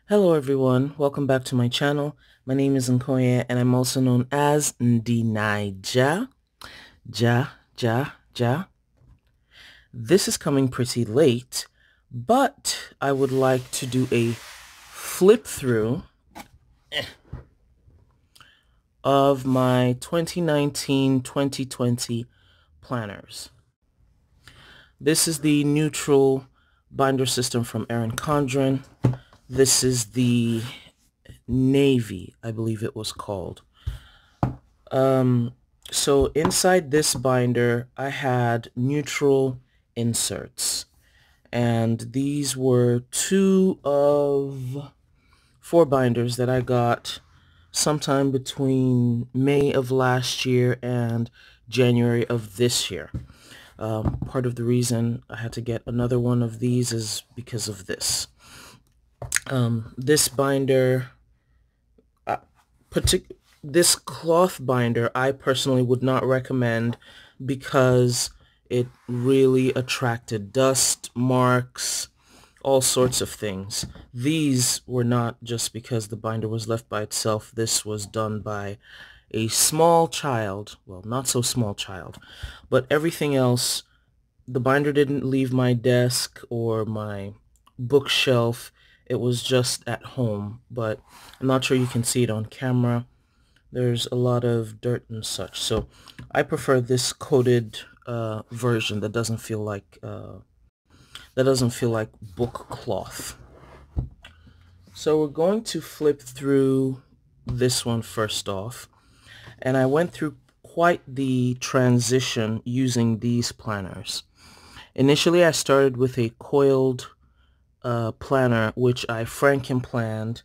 Hello everyone, welcome back to my channel. My name is Nkonye and I'm also known as NdiNaija. Ja. This is coming pretty late, but I would like to do a flip through of my 2019-2020 planners. This is the neutral binder system from Conjurin. This is the Navy, I believe it was called. So inside this binder, I had neutral inserts, and these were two of four binders that I got sometime between May of last year and January of this year. Part of the reason I had to get another one of these is because of this. This binder, this cloth binder, I personally would not recommend because it really attracted dust, marks, all sorts of things. These were not just because the binder was left by itself. This was done by a small child. Well, not so small child, but everything else, the binder didn't leave my desk or my bookshelf. It was just at home, but I'm not sure you can see it on camera. There's a lot of dirt and such, so I prefer this coated version that doesn't feel like book cloth. So we're going to flip through this one first off, and I went through quite the transition using these planners. Initially, I started with a coiled planner, which I Franken-planned,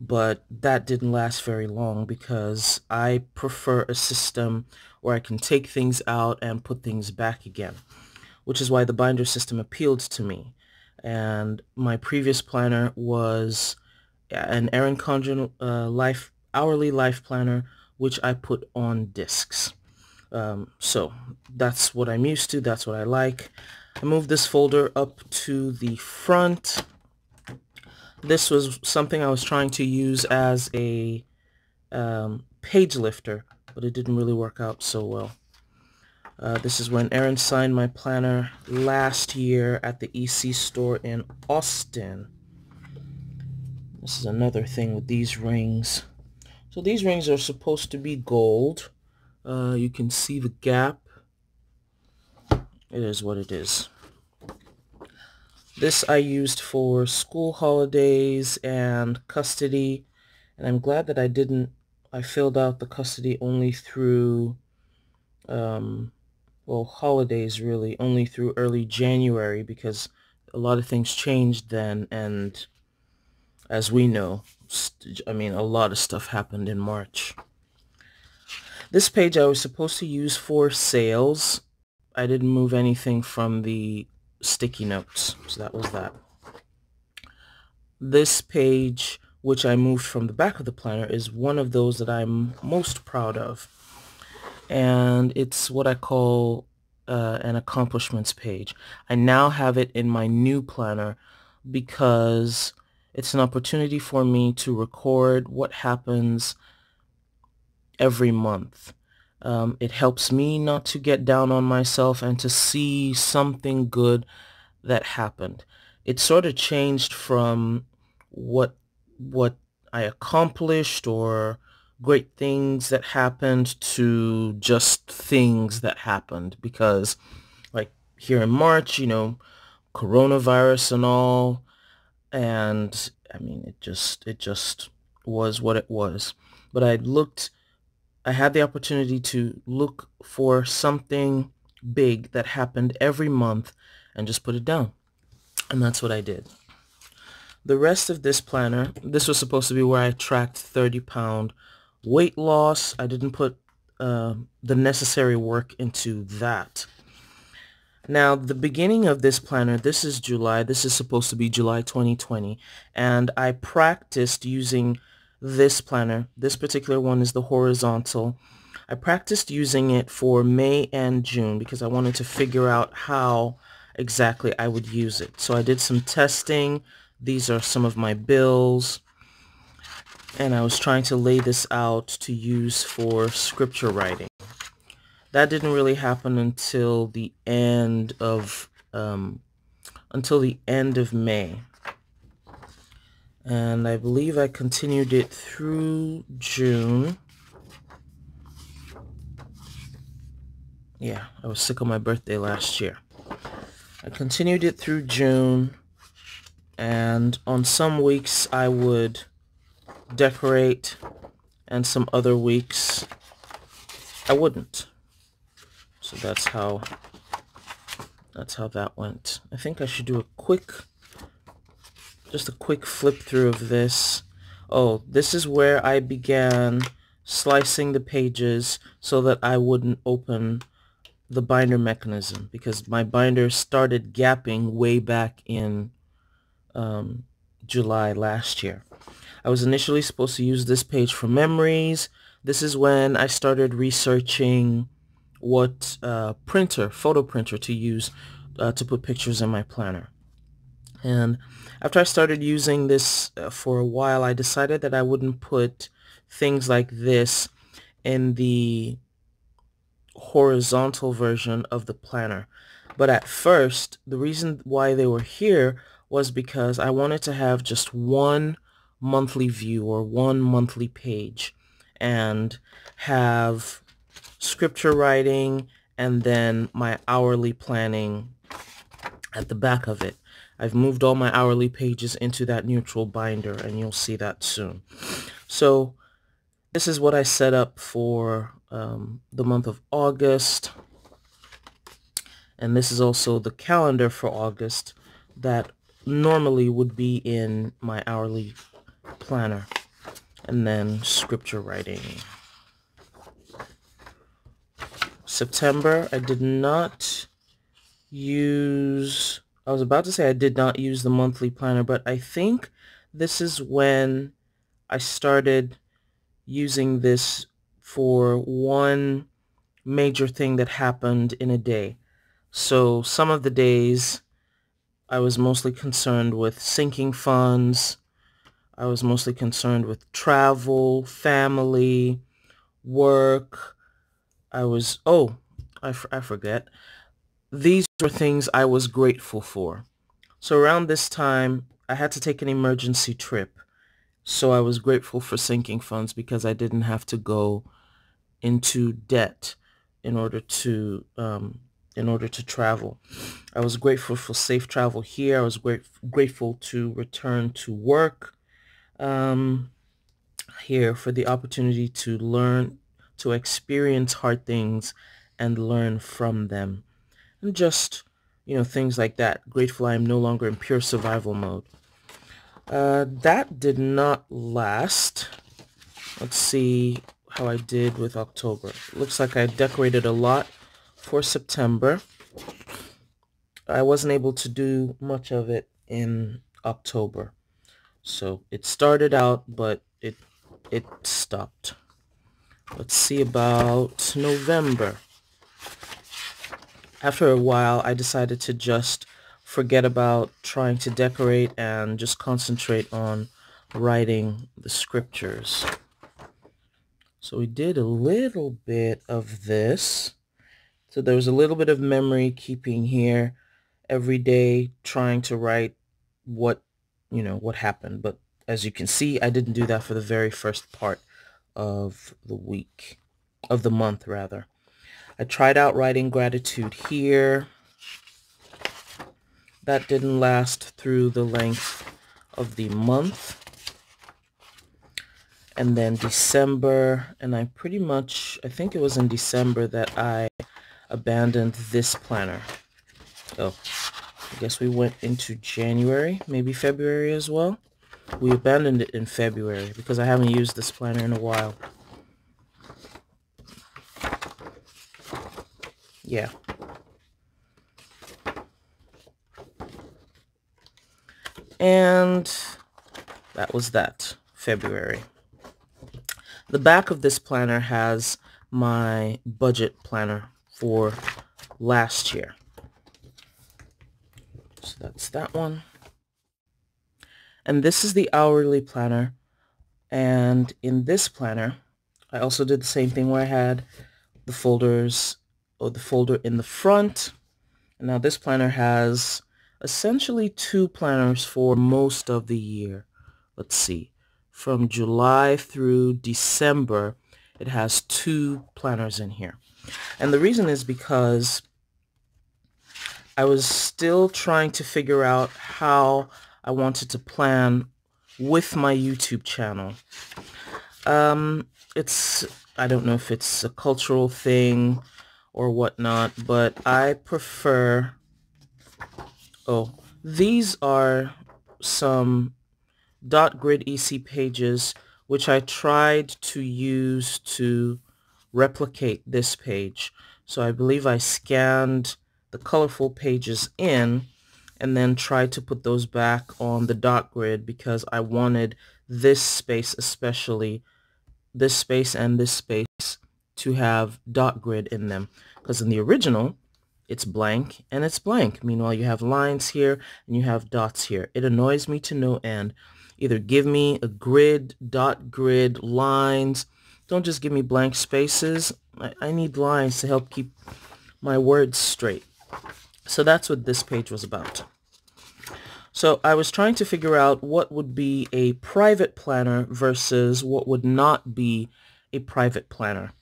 but that didn't last very long because I prefer a system where I can take things out and put things back again, which is why the binder system appealed to me. And my previous planner was an Conjurin hourly life planner, which I put on discs. So that's what I'm used to. That's what I like. I moved this folder up to the front. This was something I was trying to use as a page lifter, but it didn't really work out so well. This is when Erin signed my planner last year at the EC store in Austin. This is another thing with these rings. So these rings are supposed to be gold. You can see the gap. It is what it is. This I used for school holidays and custody, and I'm glad that I filled out the custody only through, well, holidays really, only through early January because a lot of things changed then, and as we know, a lot of stuff happened in March. This page I was supposed to use for sales. I didn't move anything from the sticky notes, so that was that. This page, which I moved from the back of the planner, is one of those that I'm most proud of, and it's what I call an accomplishments page. I now have it in my new planner because it's an opportunity for me to record what happens every month. It helps me not to get down on myself and to see something good that happened. It sort of changed from what I accomplished or great things that happened to just things that happened because, like, here in March, coronavirus and all, and it just was what it was. But I had the opportunity to look for something big that happened every month and just put it down. And that's what I did. The rest of this planner, this was supposed to be where I tracked 30-pound weight loss. I didn't put the necessary work into that. Now, the beginning of this planner, this is July. This is supposed to be July 2020. And I practiced using this planner. This particular one is the horizontal. I practiced using it for May and June because I wanted to figure out how exactly I would use it. So I did some testing, These are some of my bills, and I was trying to lay this out to use for scripture writing. That didn't really happen until the end of May, and I believe I continued it through June. Yeah, I was sick on my birthday last year. I continued it through June, and on some weeks I would decorate, and some other weeks I wouldn't. So that's how that went. I think I should do just a quick flip through of this. Oh, this is where I began slicing the pages so that I wouldn't open the binder mechanism, because my binder started gapping way back in July last year. I was initially supposed to use this page for memories. This is when I started researching what photo printer to use to put pictures in my planner. And after I started using this for a while, I decided that I wouldn't put things like this in the horizontal version of the planner. But at first, the reason why they were here was because I wanted to have just one monthly view or one monthly page, and have scripture writing and then my hourly planning at the back of it. I've moved all my hourly pages into that neutral binder, and you'll see that soon. So this is what I set up for the month of August, and this is also the calendar for August that normally would be in my hourly planner. And then scripture writing. September, I did not use, I was about to say I did not use the monthly planner, but I think this is when I started using this for one major thing that happened in a day. So some of the days I was mostly concerned with sinking funds. I was mostly concerned with travel, family, work. I forget. These were things I was grateful for. So around this time, I had to take an emergency trip. So I was grateful for sinking funds because I didn't have to go into debt in order to travel. I was grateful for safe travel here. I was grateful to return to work here, for the opportunity to learn, to experience hard things and learn from them. And just, things like that. Grateful I am no longer in pure survival mode. That did not last. Let's see how I did with October. Looks like I decorated a lot for September. I wasn't able to do much of it in October. So it started out, but it stopped. Let's see about November. After a while, I decided to just forget about trying to decorate and just concentrate on writing the scriptures. So we did a little bit of this. So there was a little bit of memory keeping here every day, trying to write what happened. But as you can see, I didn't do that for the very first part of the month rather. I tried out writing gratitude here. That didn't last through the length of the month. And then December, and I think it was in December that I abandoned this planner. Oh, I guess we went into January, maybe February as well. We abandoned it in February because I haven't used this planner in a while. Yeah. And that was that, February. The back of this planner has my budget planner for last year. So that's that one. And this is the hourly planner. And in this planner, I also did the same thing where I had the folders, or the folder in the front. And now this planner has essentially two planners for most of the year. Let's see, from July through December, it has two planners in here. And the reason is because I was still trying to figure out how I wanted to plan with my YouTube channel. I don't know if it's a cultural thing or whatnot, but I prefer, these are some .grid EC pages which I tried to use to replicate this page. So I believe I scanned the colorful pages in and then tried to put those back on the .grid because I wanted this space, especially this space and this space, to have .grid in them, because in the original it's blank and it's blank. Meanwhile, you have lines here and you have dots here. It annoys me to no end. Either give me a grid, .grid, lines. Don't just give me blank spaces. I need lines to help keep my words straight. So that's what this page was about. So I was trying to figure out what would be a private planner versus what would not be a private planner.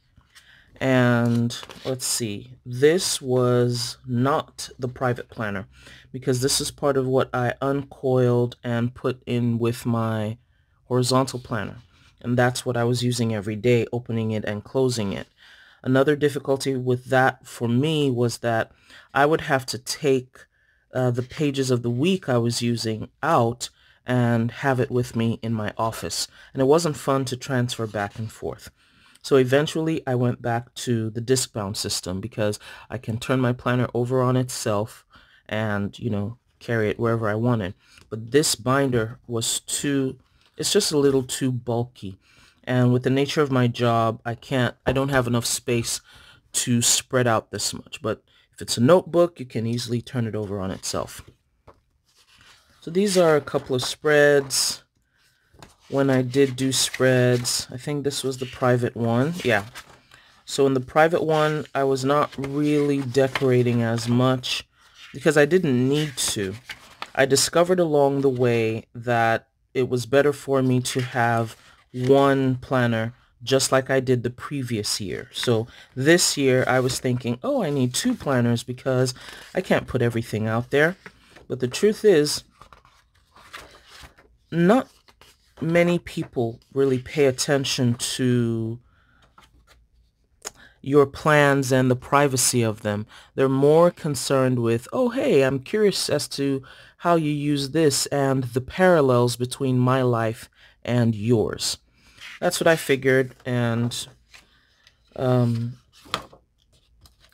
And let's see, this was not the private planner because this is part of what I uncoiled and put in with my horizontal planner. And that's what I was using every day, opening it and closing it. Another difficulty with that for me was that I would have to take the pages of the week I was using out and have it with me in my office. And it wasn't fun to transfer back and forth. So eventually I went back to the disc-bound system because I can turn my planner over on itself and, carry it wherever I wanted. But this binder was it's just a little too bulky. And with the nature of my job, I don't have enough space to spread out this much. But if it's a notebook, you can easily turn it over on itself. So these are a couple of spreads. When I did do spreads, I think this was the private one. Yeah. So in the private one, I was not really decorating as much because I didn't need to. I discovered along the way that it was better for me to have one planner just like I did the previous year. So this year I was thinking, I need two planners because I can't put everything out there. But the truth is, not many people really pay attention to your plans and the privacy of them. They're more concerned with, hey, I'm curious as to how you use this and the parallels between my life and yours. That's what I figured, and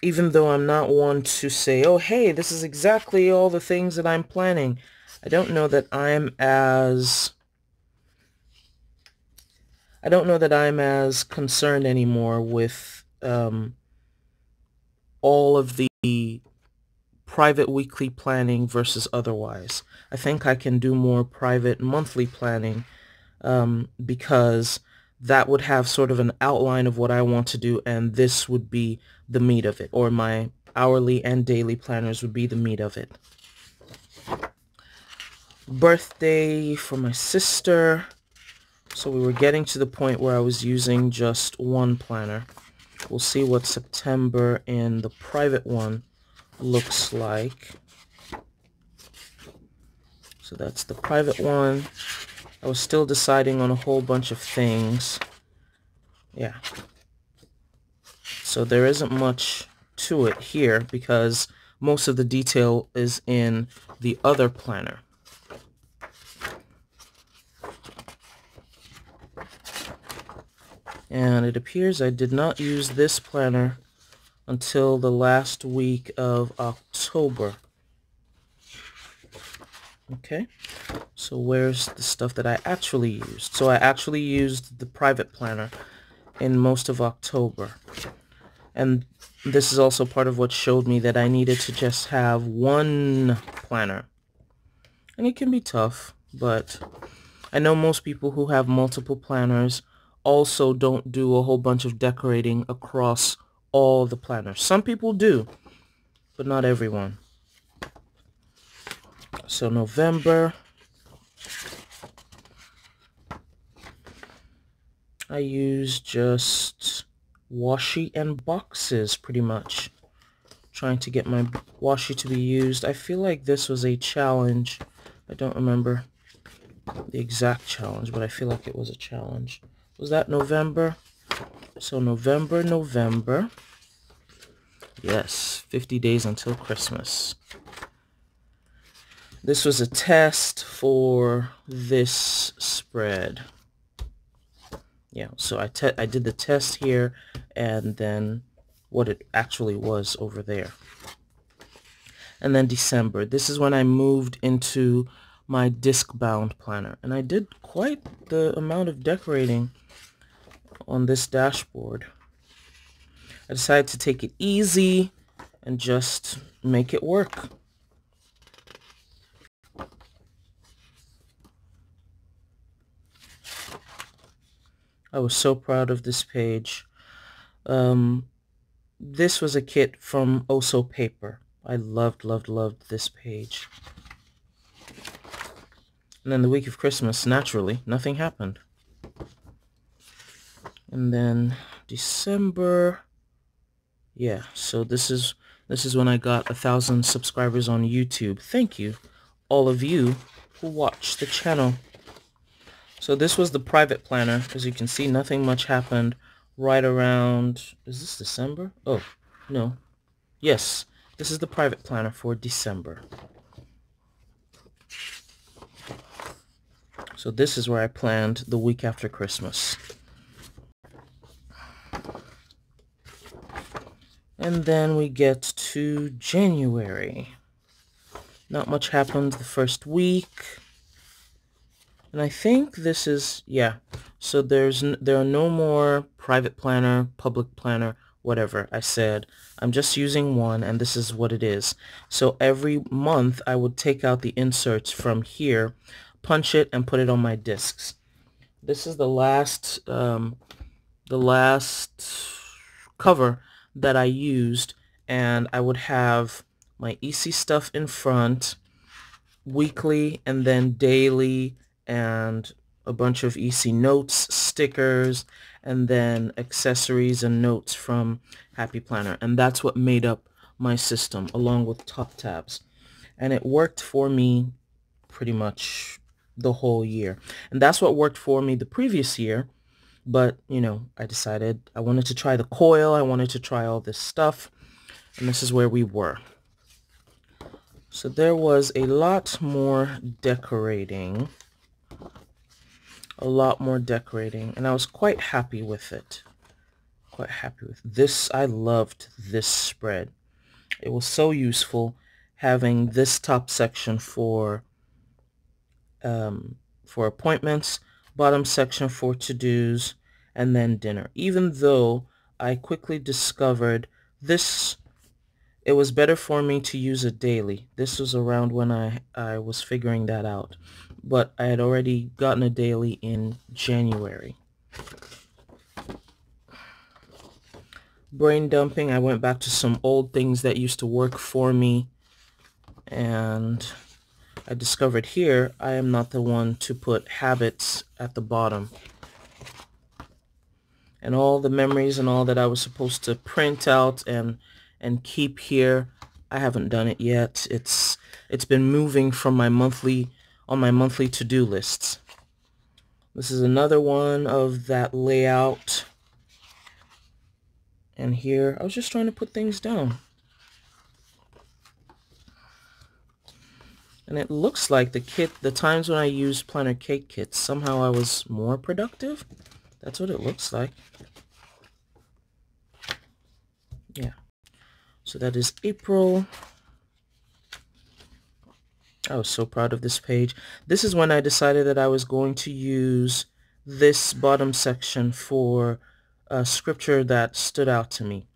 even though I'm not one to say, hey, this is exactly all the things that I'm planning, I don't know that I'm as concerned anymore with all of the private weekly planning versus otherwise. I think I can do more private monthly planning because that would have sort of an outline of what I want to do, and this would be the meat of it, or my hourly and daily planners would be the meat of it. Birthday for my sister. So we were getting to the point where I was using just one planner. We'll see what September in the private one looks like. So that's the private one. I was still deciding on a whole bunch of things. Yeah. So there isn't much to it here because most of the detail is in the other planner. And it appears I did not use this planner until the last week of October. Okay, so where's the stuff that I actually used? So I actually used the private planner in most of October. And this is also part of what showed me that I needed to just have one planner. And it can be tough, but I know most people who have multiple planners also don't do a whole bunch of decorating across all the planners. Some people do, but not everyone. So November, I use just washi and boxes pretty much. Trying to get my washi to be used. I feel like this was a challenge. I don't remember the exact challenge, but I feel like it was a challenge. Was that November? So November. Yes, 50 days until Christmas. This was a test for this spread. Yeah, so I did the test here and then what it actually was over there. And then December. This is when I moved into my disc-bound planner. And I did quite the amount of decorating on this dashboard. I decided to take it easy and just make it work. I was so proud of this page. This was a kit from Oso Paper. I loved this page. And then the week of Christmas, naturally, nothing happened. And then December, yeah, so this is when I got 1,000 subscribers on YouTube. Thank you, all of you who watch the channel. So this was the private planner. As you can see, nothing much happened right around, is this December? Oh, no. Yes, this is the private planner for December. So this is where I planned the week after Christmas. And then we get to January. Not much happened the first week. And I think this is, yeah. So there are no more private planner, public planner, whatever. I said, I'm just using one and this is what it is. So every month I would take out the inserts from here, punch it and put it on my discs. This is the last cover that I used, and I would have my EC stuff in front, weekly and then daily, and a bunch of EC notes, stickers, and then accessories and notes from Happy Planner. And that's what made up my system, along with top tabs. And it worked for me pretty much the whole year. And that's what worked for me the previous year. But, you know, I decided I wanted to try the coil. I wanted to try all this stuff. And this is where we were. So there was a lot more decorating. And I was quite happy with it. This. I loved this spread. It was so useful having this top section for appointments, bottom section for to-dos, and then dinner. Even though I quickly discovered this, it was better for me to use it daily. This was around when I was figuring that out. But I had already gotten a daily in January. Brain dumping, I went back to some old things that used to work for me. And I discovered here, I am not the one to put habits at the bottom. And all the memories and all that I was supposed to print out and keep here, I haven't done it yet. It's been moving from my monthly to-do lists. This is another one of that layout. And here, I was just trying to put things down. And it looks like the times when I used planner cake kits, somehow I was more productive. That's what it looks like. Yeah. So that is April. I was so proud of this page. This is when I decided that I was going to use this bottom section for scripture that stood out to me.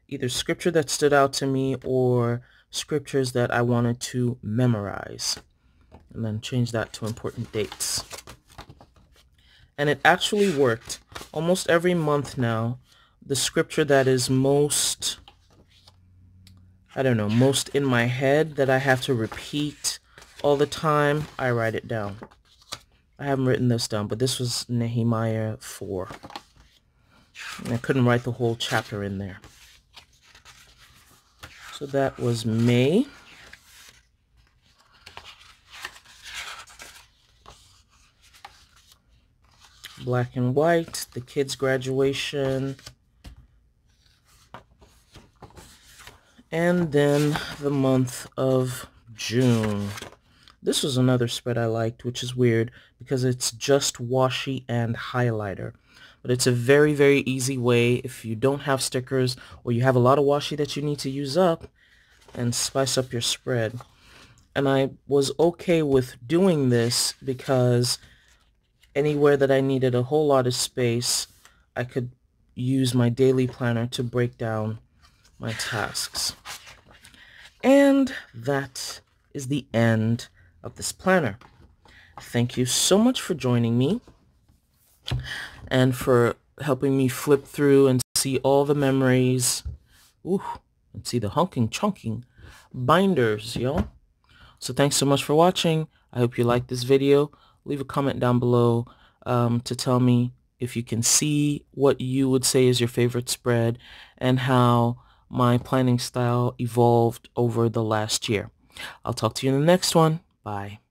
Either scripture that stood out to me or scriptures that I wanted to memorize. And then change that to important dates. And it actually worked. Almost every month now, the scripture that is most, I don't know, most in my head that I have to repeat all the time, I write it down. I haven't written this down, but this was Nehemiah 4. And I couldn't write the whole chapter in there. So that was May. Black and white, the kids' graduation. And then the month of June. This was another spread I liked, which is weird because it's just washi and highlighter. But it's a very, very easy way if you don't have stickers or you have a lot of washi that you need to use up and spice up your spread. And I was okay with doing this because anywhere that I needed a whole lot of space, I could use my daily planner to break down my tasks. And that is the end of this planner. Thank you so much for joining me and for helping me flip through and see all the memories. Ooh, and see the hunking chunking binders, yo. So thanks so much for watching. I hope you liked this video. Leave a comment down below to tell me if you can see what you would say is your favorite spread and how my planning style evolved over the last year. I'll talk to you in the next one. Bye.